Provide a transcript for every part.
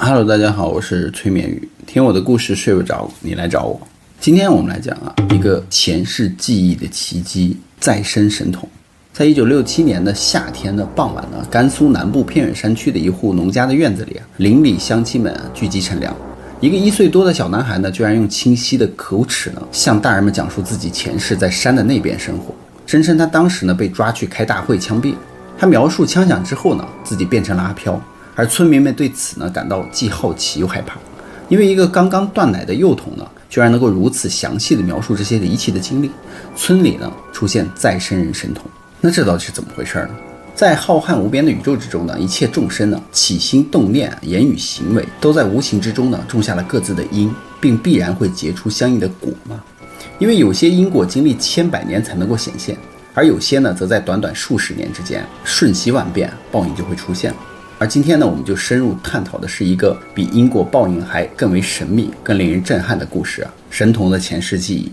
Hello， 大家好，我是催眠语，听我的故事睡不着，你来找我。今天我们来讲一个前世记忆的奇迹——再生神童。在1967年的夏天的傍晚呢，甘肃南部偏远山区的一户农家的院子里邻里乡亲们聚集乘凉。一个1岁多的小男孩呢，居然用清晰的口齿呢，向大人们讲述自己前世在山的那边生活，声称他当时呢被抓去开大会枪毙。他描述枪响之后呢，自己变成了阿飘。而村民们对此呢感到既好奇又害怕，因为一个刚刚断奶的幼童呢，居然能够如此详细的描述这些离奇的经历。村里呢出现再生人神童，那这到底是怎么回事呢？在浩瀚无边的宇宙之中呢，一切众生呢起心动念、言语行为，都在无形之中呢种下了各自的因，并必然会结出相应的果嘛。因为有些因果经历千百年才能够显现，而有些呢则在短短数十年之间瞬息万变，报应就会出现了。而今天呢，我们就深入探讨的是一个比因果报应还更为神秘、更令人震撼的故事神童的前世记忆。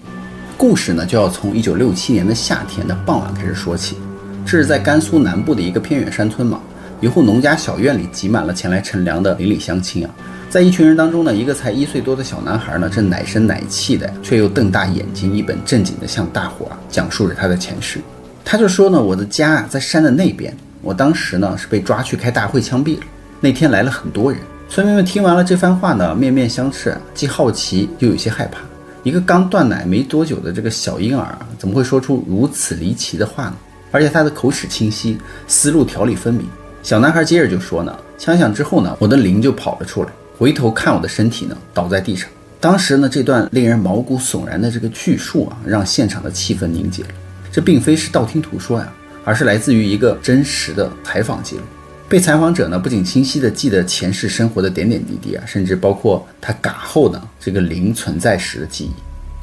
故事呢，就要从1967年的夏天的傍晚开始说起。这是在甘肃南部的一个偏远山村嘛，一户农家小院里挤满了前来乘凉的邻里乡亲在一群人当中呢，一个才1岁多的小男孩呢，正奶声奶气的，却又瞪大眼睛，一本正经的向大伙讲述着他的前世。他就说呢，我的家在山的那边。我当时呢是被抓去开大会枪毙了，那天来了很多人。村民们听完了这番话呢，面面相觑，既好奇又有些害怕。一个刚断奶没多久的这个小婴儿怎么会说出如此离奇的话呢？而且他的口齿清晰，思路条理分明。小男孩接着就说呢，枪响之后呢，我的灵就跑了出来，回头看我的身体呢倒在地上。当时呢，这段令人毛骨悚然的这个叙述让现场的气氛凝结了。这并非是道听途说而是来自于一个真实的采访记录。被采访者呢，不仅清晰地记得前世生活的点点滴滴甚至包括他嘎后呢这个灵存在时的记忆。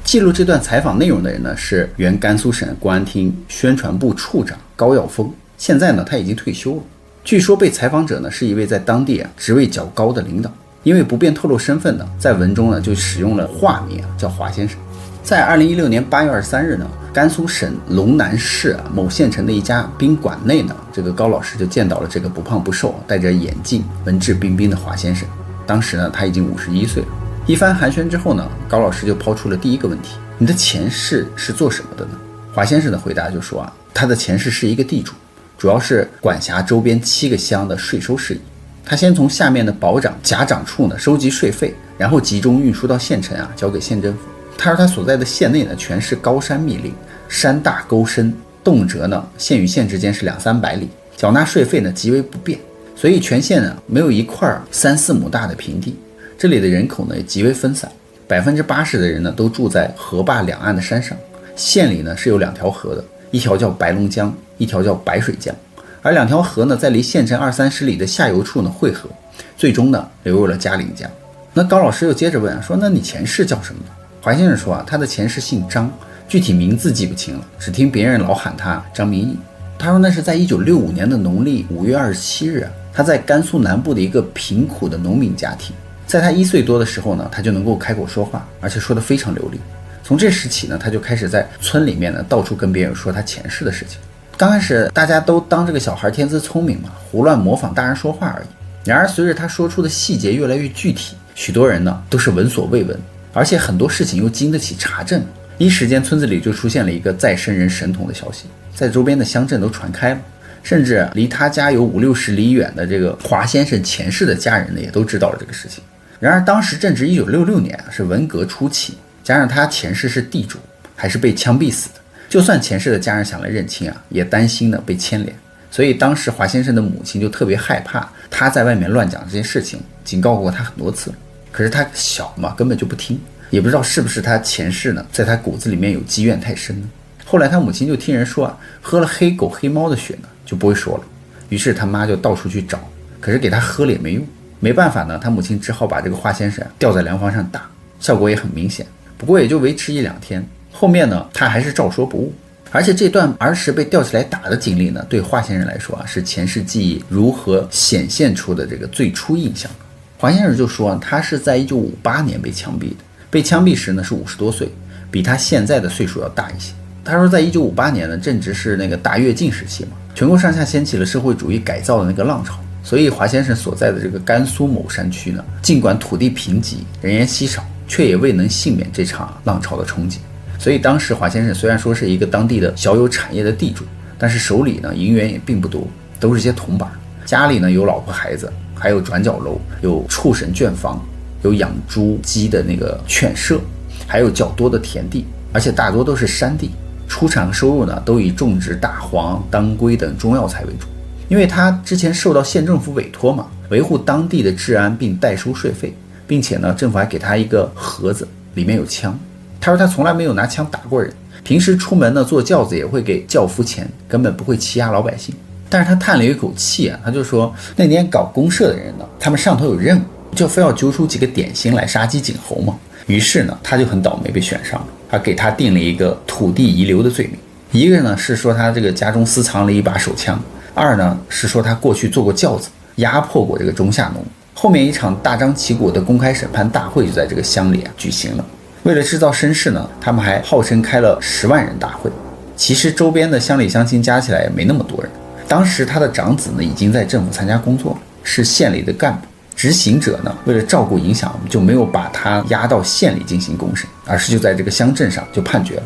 记录这段采访内容的人呢，是原甘肃省公安厅宣传部处长高耀峰，现在呢他已经退休了。据说被采访者呢是一位在当地职位较高的领导，因为不便透露身份呢，在文中呢就使用了化名叫华先生。在2016年8月23日呢，甘肃省陇南市某县城的一家宾馆内呢，这个高老师就见到了这个不胖不瘦、戴着眼镜、文质彬彬的华先生。当时呢，他已经51岁了。一番寒暄之后呢，高老师就抛出了第一个问题：你的前世是做什么的呢？华先生的回答就说他的前世是一个地主，主要是管辖周边7个乡的税收事宜。他先从下面的保长、甲长处呢收集税费，然后集中运输到县城交给县政府。他说他所在的县内呢，全是高山密林，山大沟深，动辄呢县与县之间是200-300里，缴纳税费呢极为不便，所以全县呢没有一块3-4亩大的平地。这里的人口呢也极为分散，80%的人呢都住在河坝两岸的山上。县里呢是有2条河的，一条叫白龙江，一条叫白水江，而2条河呢在离县城20-30里的下游处呢汇合，最终呢流入了嘉陵江。那高老师又接着问说，那你前世叫什么呢？华先生说他的前世姓张，具体名字记不清了，只听别人老喊他张明义。他说那是在1965年的农历5月27日他在甘肃南部的一个贫苦的农民家庭。在他1岁多的时候呢，他就能够开口说话，而且说得非常流利。从这时起呢，他就开始在村里面呢到处跟别人说他前世的事情。刚开始大家都当这个小孩天资聪明嘛，胡乱模仿大人说话而已。然而随着他说出的细节越来越具体，许多人呢都是闻所未闻，而且很多事情又经得起查证。一时间村子里就出现了一个再生人神童的消息，在周边的乡镇都传开了，甚至离他家有50-60里远的这个华先生前世的家人呢也都知道了这个事情。然而当时正值1966年是文革初期，加上他前世是地主，还是被枪毙死的，就算前世的家人想来认亲也担心呢被牵连。所以当时华先生的母亲就特别害怕他在外面乱讲这件事情，警告过他很多次。可是他小嘛，根本就不听，也不知道是不是他前世呢在他骨子里面有积怨太深呢。后来他母亲就听人说喝了黑狗黑猫的血呢就不会说了，于是他妈就到处去找，可是给他喝了也没用。没办法呢，他母亲只好把这个华先生吊在梁房上打，效果也很明显，不过也就维持1-2天。后面呢他还是照说不误。而且这段儿时被吊起来打的经历呢，对华先生来说是前世记忆如何显现出的这个最初印象。华先生就说他是在1958年被枪毙的，被枪毙时呢是50多岁，比他现在的岁数要大一些。他说在1958年呢正值是那个大跃进时期嘛，全国上下掀起了社会主义改造的那个浪潮，所以华先生所在的这个甘肃某山区呢，尽管土地贫瘠，人烟稀少，却也未能幸免这场浪潮的冲击。所以当时华先生虽然说是一个当地的小有产业的地主，但是手里呢银元也并不多，都是些铜板。家里呢有老婆孩子，还有转角楼，有畜省圈房，有养猪鸡的那个犬舍，还有较多的田地，而且大多都是山地。出产和收入呢都以种植大黄、当归等中药材为主。因为他之前受到县政府委托嘛，维护当地的治安并代收税费，并且呢政府还给他一个盒子，里面有枪。他说他从来没有拿枪打过人，平时出门呢坐轿子也会给轿夫钱，根本不会欺压老百姓。但是他叹了一口气啊，他就说那年搞公社的人呢，他们上头有任务，就非要揪出几个点心来杀鸡儆猴嘛。于是呢他就很倒霉被选上了，他给他定了一个土地遗留的罪名。一个呢是说他这个家中私藏了一把手枪，二呢是说他过去坐过轿子，压迫过这个中下农。后面一场大张旗鼓的公开审判大会就在这个乡里举行了。为了制造声势呢，他们还号称开了10万人大会。其实周边的乡里乡亲加起来也没那么多人。当时他的长子呢已经在政府参加工作，是县里的干部。执行者呢为了照顾影响，就没有把他押到县里进行公审，而是就在这个乡镇上就判决了。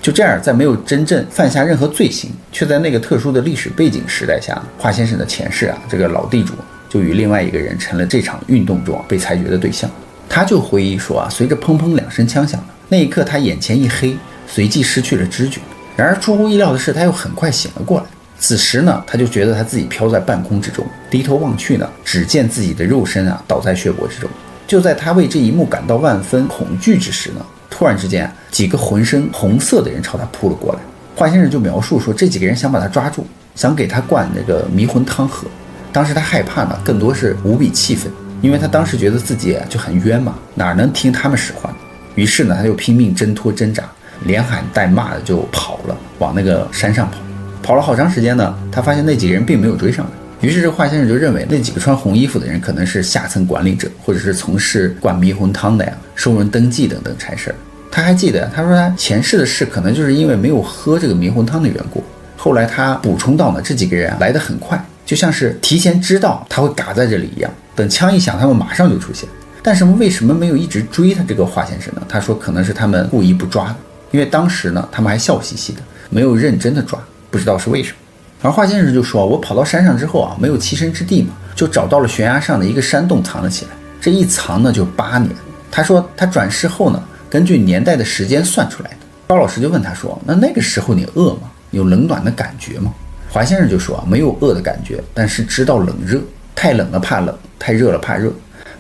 就这样，在没有真正犯下任何罪行，却在那个特殊的历史背景时代下，华先生的前世啊，这个老地主就与另外一个人成了这场运动中被裁决的对象。他就回忆说啊，随着砰砰2声枪响，那一刻他眼前一黑，随即失去了知觉。然而出乎意料的是，他又很快醒了过来。此时呢，他就觉得他自己飘在半空之中，低头望去呢，只见自己的肉身啊倒在血泊之中。就在他为这一幕感到万分恐惧之时呢，突然之间几个浑身红色的人朝他扑了过来。华先生就描述说，这几个人想把他抓住，想给他灌那个迷魂汤喝。当时他害怕呢，更多是无比气愤，因为他当时觉得自己就很冤嘛，哪能听他们使唤。于是呢，他就拼命挣脱挣扎，连喊带骂的就跑了，往那个山上跑。跑了好长时间呢，他发现那几个人并没有追上来。于是这华先生就认为那几个穿红衣服的人可能是下层管理者，或者是从事灌迷魂汤的呀、收人登记等等差事。他还记得，他说他前世的事可能就是因为没有喝这个迷魂汤的缘故。后来他补充到呢，这几个人来得很快，就像是提前知道他会嘎在这里一样，等枪一响，他们马上就出现。但是为什么没有一直追他这个华先生呢？他说可能是他们故意不抓的，因为当时呢他们还笑嘻嘻的，没有认真的抓，不知道是为什么。而华先生就说，我跑到山上之后啊，没有栖身之地嘛，就找到了悬崖上的一个山洞藏了起来。这一藏呢就8年。他说他转世后呢，根据年代的时间算出来的。高老师就问他说，那个时候你饿吗？有冷暖的感觉吗？华先生就说没有饿的感觉，但是知道冷热，太冷了怕冷，太热了怕热。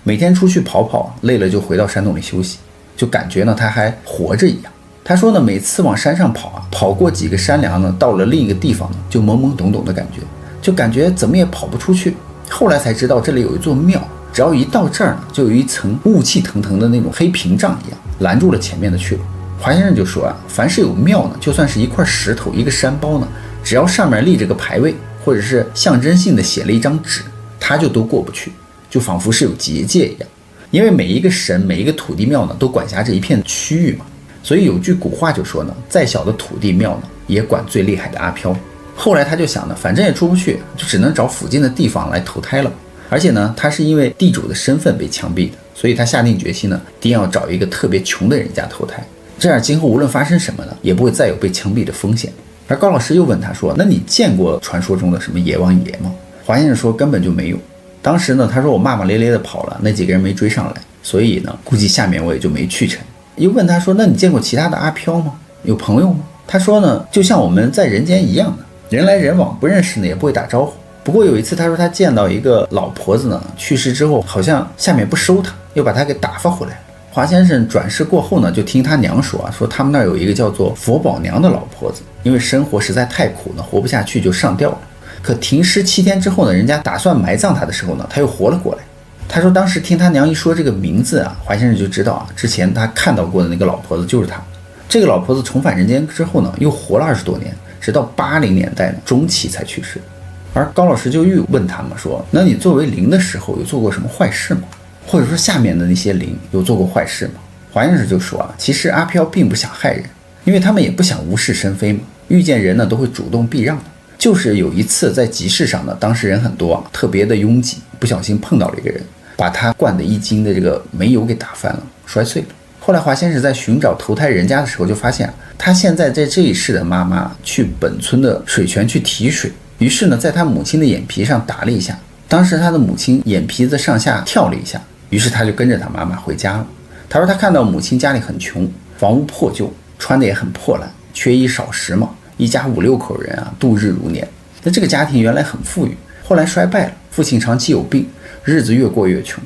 每天出去跑跑，累了就回到山洞里休息，就感觉呢他还活着一样。他说呢，每次往山上跑啊，跑过几个山梁呢，到了另一个地方呢，就懵懵懂懂的感觉，就感觉怎么也跑不出去。后来才知道这里有一座庙，只要一到这儿呢，就有一层雾气腾腾的那种黑屏障一样，拦住了前面的去路。华先生就说啊，凡是有庙呢，就算是一块石头、一个山包呢，只要上面立着个牌位，或者是象征性的写了一张纸，他就都过不去，就仿佛是有结界一样。因为每一个神、每一个土地庙呢，都管辖着一片区域嘛。所以有句古话就说呢，再小的土地庙呢，也管最厉害的阿飘。后来他就想呢，反正也出不去，就只能找附近的地方来投胎了。而且呢，他是因为地主的身份被枪毙的，所以他下定决心呢，一定要找一个特别穷的人家投胎，这样今后无论发生什么呢，也不会再有被枪毙的风险。而高老师又问他说，那你见过传说中的什么阎王爷吗？华先生说根本就没有。当时呢，他说我骂骂咧咧的跑了，那几个人没追上来，所以呢，估计下面我也就没去成。又问他说，那你见过其他的阿飘吗？有朋友吗？他说呢，就像我们在人间一样的，人来人往，不认识呢也不会打招呼。不过有一次他说他见到一个老婆子呢，去世之后好像下面不收他，又把他给打发回来了。华先生转世过后呢，就听他娘说啊，说他们那儿有一个叫做佛宝娘的老婆子，因为生活实在太苦了，活不下去就上吊了。可停尸7天之后呢，人家打算埋葬他的时候呢，他又活了过来。他说当时听他娘一说这个名字啊，华先生就知道啊，之前他看到过的那个老婆子就是他。这个老婆子重返人间之后呢，又活了20多年，直到80年代呢中期才去世。而高老师就又问他们说，那你作为灵的时候有做过什么坏事吗？或者说下面的那些灵有做过坏事吗？华先生就说啊，其实阿飘并不想害人，因为他们也不想无事生非嘛，遇见人呢都会主动避让的。就是有一次在集市上呢，当时人很多，特别的拥挤，不小心碰到了一个人，把他灌的1斤的这个煤油给打翻了，摔碎了。后来华先生在寻找投胎人家的时候，就发现他现在在这一世的妈妈去本村的水泉去提水，于是呢，在他母亲的眼皮上打了一下，当时他的母亲眼皮子上下跳了一下，于是他就跟着他妈妈回家了。他说他看到母亲家里很穷，房屋破旧，穿的也很破烂，缺衣少食嘛，一家5、6口人啊，度日如年。那这个家庭原来很富裕，后来衰败了，父亲长期有病，日子越过越穷。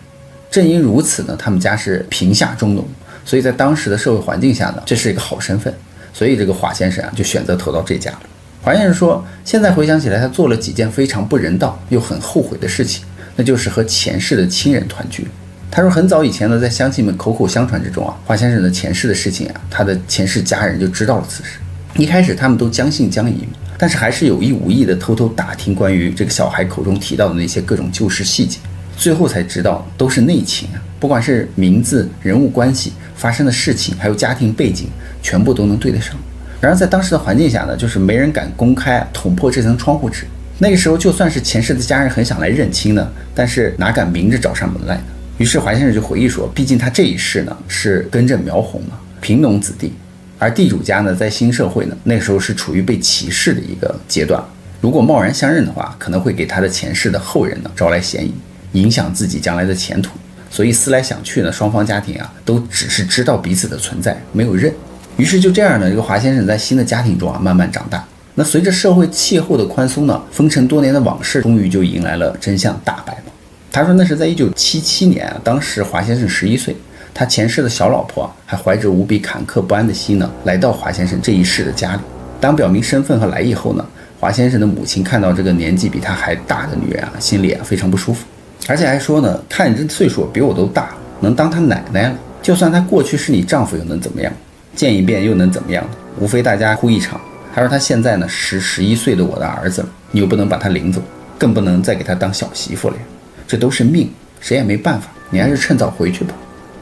正因如此呢，他们家是贫下中农，所以在当时的社会环境下呢，这是一个好身份，所以这个华先生啊就选择投到这家了。华先生说，现在回想起来，他做了几件非常不人道又很后悔的事情，那就是和前世的亲人团聚。他说很早以前呢，在乡亲们口口相传之中啊，华先生的前世的事情啊，他的前世家人就知道了此事。一开始他们都将信将疑，但是还是有意无意的偷偷打听关于这个小孩口中提到的那些各种旧事细节，最后才知道都是内情啊，不管是名字、人物关系、发生的事情，还有家庭背景，全部都能对得上。然而在当时的环境下呢，就是没人敢公开捅破这层窗户纸。那个时候就算是前世的家人很想来认亲呢，但是哪敢明着找上门来呢？于是华先生就回忆说，毕竟他这一世呢是根正苗红嘛，贫农子弟，而地主家呢在新社会呢，那个时候是处于被歧视的一个阶段，如果贸然相认的话，可能会给他的前世的后人呢招来嫌疑，影响自己将来的前途。所以思来想去呢，双方家庭啊都只是知道彼此的存在，没有认。于是就这样呢，这个华先生在新的家庭中啊慢慢长大。那随着社会气候的宽松呢，风尘多年的往事终于就迎来了真相大白嘛。他说那是在1977年啊，当时华先生11岁，他前世的小老婆还怀着无比坎坷不安的心呢，来到华先生这一世的家里。当表明身份和来意后呢，华先生的母亲看到这个年纪比他还大的女人啊，心里啊非常不舒服，而且还说呢，看你这岁数比我都大，能当他奶奶了，就算他过去是你丈夫又能怎么样？见一遍又能怎么样？无非大家哭一场。他说他现在呢是11岁的我的儿子了，你又不能把他领走，更不能再给他当小媳妇了呀，这都是命，谁也没办法，你还是趁早回去吧。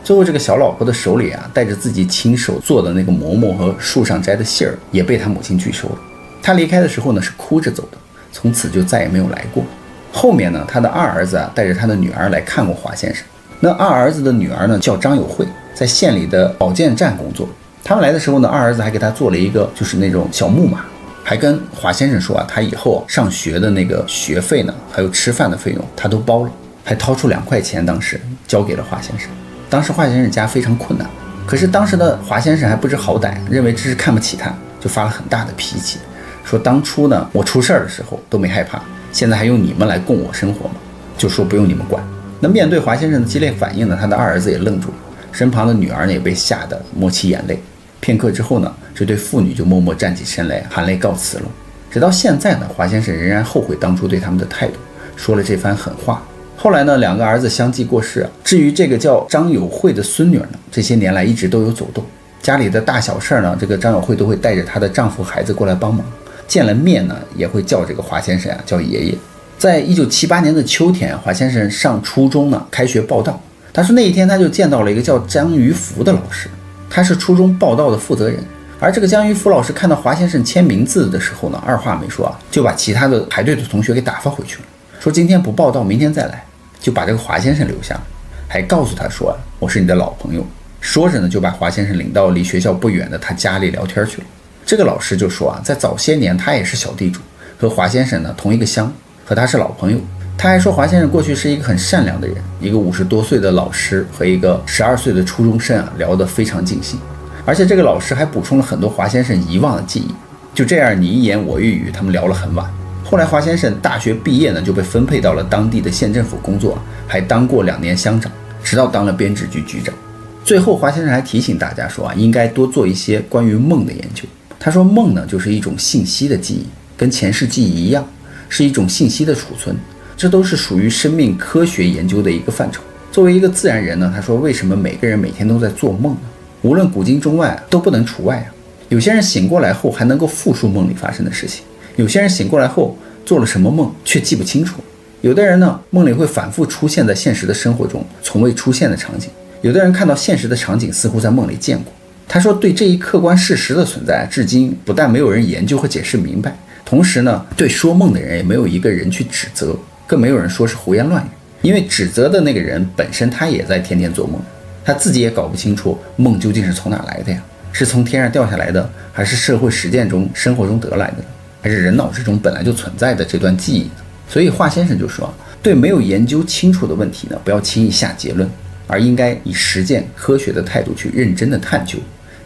最后这个小老婆的手里啊带着自己亲手做的那个馍馍和树上摘的杏儿也被他母亲拒收了。他离开的时候呢是哭着走的，从此就再也没有来过。后面呢，他的二儿子啊带着他的女儿来看过华先生。那二儿子的女儿呢叫张有慧，在县里的保健站工作。他们来的时候呢，二儿子还给他做了一个就是那种小木马，还跟华先生说啊，他以后上学的那个学费呢，还有吃饭的费用他都包了，还掏出2块钱，当时交给了华先生。当时华先生家非常困难，可是当时的华先生还不知好歹，认为这是看不起他，就发了很大的脾气，说当初呢我出事儿的时候都没害怕，现在还用你们来供我生活吗？就说不用你们管。那面对华先生的激烈反应呢，他的二儿子也愣住了，身旁的女儿呢也被吓得抹起眼泪。片刻之后呢，这对父女就默默站起身来，含泪告辞了。直到现在呢，华先生仍然后悔当初对他们的态度，说了这番狠话。后来呢，2个儿子相继过世。至于这个叫张有慧的孙女呢，这些年来一直都有走动，家里的大小事呢，这个张有慧都会带着她的丈夫孩子过来帮忙，见了面呢也会叫这个华先生啊叫爷爷。在1978年的秋天，华先生上初中呢开学报到，他说那一天他就见到了一个叫江于福的老师，他是初中报到的负责人。而这个江于福老师看到华先生签名字的时候呢，二话没说啊，就把其他的排队的同学给打发回去了，说今天不报到，明天再来，就把这个华先生留下了，还告诉他说啊，我是你的老朋友。说着呢，就把华先生领到离学校不远的他家里聊天去了。这个老师就说啊，在早些年他也是小地主，和华先生呢同一个乡，和他是老朋友。他还说华先生过去是一个很善良的人，一个50多岁的老师和一个12岁的初中生啊聊得非常尽兴。而且这个老师还补充了很多华先生遗忘的记忆。就这样你一言我一语，他们聊了很晚。后来华先生大学毕业呢，就被分配到了当地的县政府工作，还当过2年乡长，直到当了编制局局长。最后华先生还提醒大家说啊，应该多做一些关于梦的研究。他说梦呢就是一种信息的记忆，跟前世记忆一样，是一种信息的储存，这都是属于生命科学研究的一个范畴。作为一个自然人呢，他说为什么每个人每天都在做梦呢？无论古今中外都不能除外啊。有些人醒过来后还能够复述梦里发生的事情，有些人醒过来后做了什么梦却记不清楚。有的人呢，梦里会反复出现在现实的生活中从未出现的场景，有的人看到现实的场景似乎在梦里见过。他说对这一客观事实的存在，至今不但没有人研究和解释明白，同时呢，对说梦的人也没有一个人去指责，更没有人说是胡言乱语。因为指责的那个人本身他也在天天做梦，他自己也搞不清楚梦究竟是从哪来的呀，是从天上掉下来的，还是社会实践中生活中得来的，还是人脑之中本来就存在的这段记忆呢？所以华先生就说，对没有研究清楚的问题呢，不要轻易下结论，而应该以实践科学的态度去认真的探究。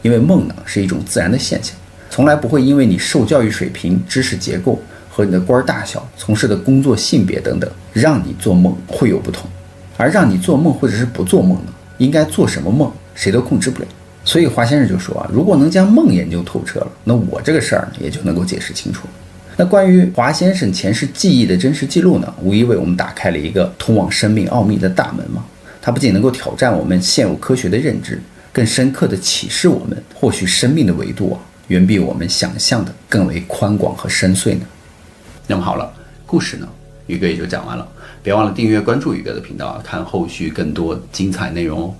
因为梦呢是一种自然的现象，从来不会因为你受教育水平、知识结构和你的官大小、从事的工作性别等等，让你做梦会有不同。而让你做梦或者是不做梦呢，应该做什么梦谁都控制不了。所以华先生就说如果能将梦研究透彻了，那我这个事儿呢也就能够解释清楚了。那关于华先生前世记忆的真实记录呢，无疑为我们打开了一个通往生命奥秘的大门嘛。它不仅能够挑战我们现有科学的认知，更深刻地启示我们，或许生命的维度远比我们想象的更为宽广和深邃呢。那么好了，故事呢，宇哥也就讲完了。别忘了订阅关注宇哥的频道看后续更多精彩内容哦。